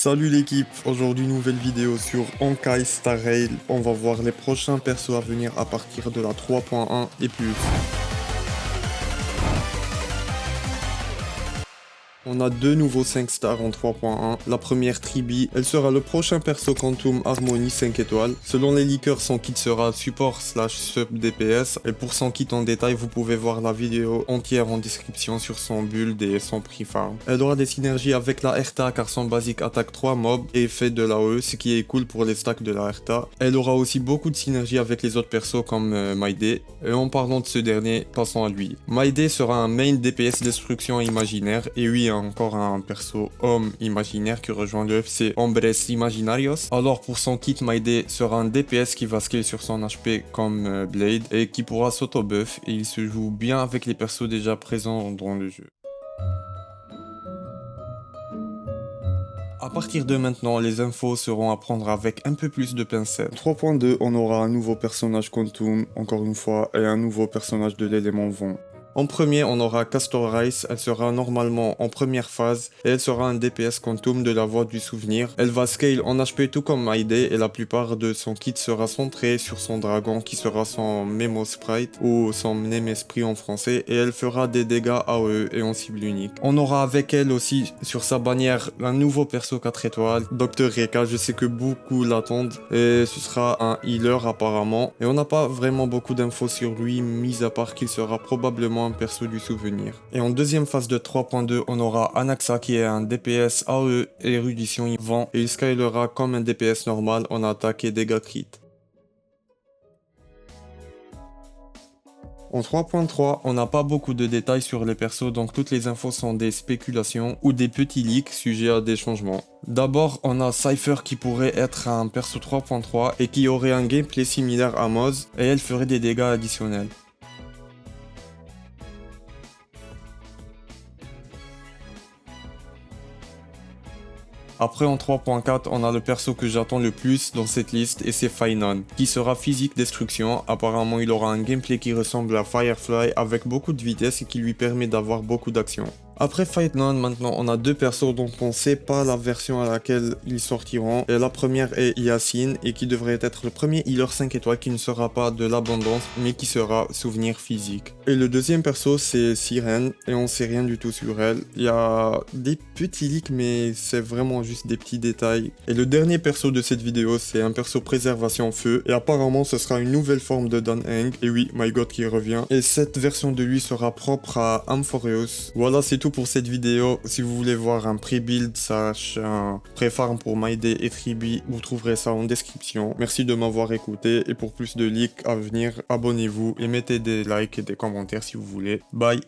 Salut l'équipe, aujourd'hui nouvelle vidéo sur Honkai Star Rail. On va voir les prochains persos à venir à partir de la 3.1 et plus. On a deux nouveaux 5 stars en 3.1. La première Tribi, elle sera le prochain perso Quantum Harmony 5 étoiles. Selon les leakers, son kit sera support / sub DPS. Et pour son kit en détail, vous pouvez voir la vidéo entière en description sur son build et son prix farm. Elle aura des synergies avec la RTA car son basique attaque 3 mobs et fait de l'AOE, ce qui est cool pour les stacks de la RTA. Elle aura aussi beaucoup de synergies avec les autres persos comme Maide. Et en parlant de ce dernier, passons à lui. Maide sera un main DPS destruction imaginaire et oui, encore un perso homme imaginaire qui rejoint le FC Hombres Imaginarios. Alors pour son kit, Maide sera un DPS qui va scale sur son HP comme Blade et qui pourra s'auto-buff et il se joue bien avec les persos déjà présents dans le jeu. A partir de maintenant, les infos seront à prendre avec un peu plus de pincettes. 3.2, on aura un nouveau personnage Quantum, encore une fois, et un nouveau personnage de l'élément vent. En premier, on aura Castor Rice, elle sera normalement en première phase et elle sera un DPS Quantum de la voie du souvenir. Elle va scale en HP tout comme Maide et la plupart de son kit sera centré sur son dragon qui sera son Memo Sprite ou son Mnem Esprit en français et elle fera des dégâts AOE et en cible unique. On aura avec elle aussi sur sa bannière un nouveau perso 4 étoiles, Dr Reka, je sais que beaucoup l'attendent et ce sera un healer apparemment et on n'a pas vraiment beaucoup d'infos sur lui mis à part qu'il sera probablement un perso du souvenir. Et en deuxième phase de 3.2, on aura Anaxa qui est un DPS AOE et érudition vent et il scalera comme un DPS normal en attaque et dégâts crit. En 3.3, on n'a pas beaucoup de détails sur les persos, donc toutes les infos sont des spéculations ou des petits leaks sujets à des changements. D'abord, on a Cypher qui pourrait être un perso 3.3 et qui aurait un gameplay similaire à Moz et elle ferait des dégâts additionnels. Après en 3.4, on a le perso que j'attends le plus dans cette liste et c'est Fainon, qui sera physique destruction. Apparemment il aura un gameplay qui ressemble à Firefly avec beaucoup de vitesse et qui lui permet d'avoir beaucoup d'action. Après Fainon, maintenant on a deux persos dont on ne sait pas la version à laquelle ils sortiront. Et la première est Yacine et qui devrait être le premier healer 5 étoiles qui ne sera pas de l'abondance mais qui sera souvenir physique. Et le deuxième perso c'est Sirène et on sait rien du tout sur elle. Il y a des petits leaks mais c'est vraiment juste des petits détails. Et le dernier perso de cette vidéo c'est un perso préservation feu et apparemment ce sera une nouvelle forme de Dan Heng. Et oui, My God qui revient. Et cette version de lui sera propre à Amphoreus. Voilà, c'est tout pour cette vidéo. Si vous voulez voir un pré-build / un pré-farm pour Maide et Tribi, vous trouverez ça en description. Merci de m'avoir écouté et pour plus de leaks à venir, abonnez-vous et mettez des likes et des commentaires si vous voulez. Bye!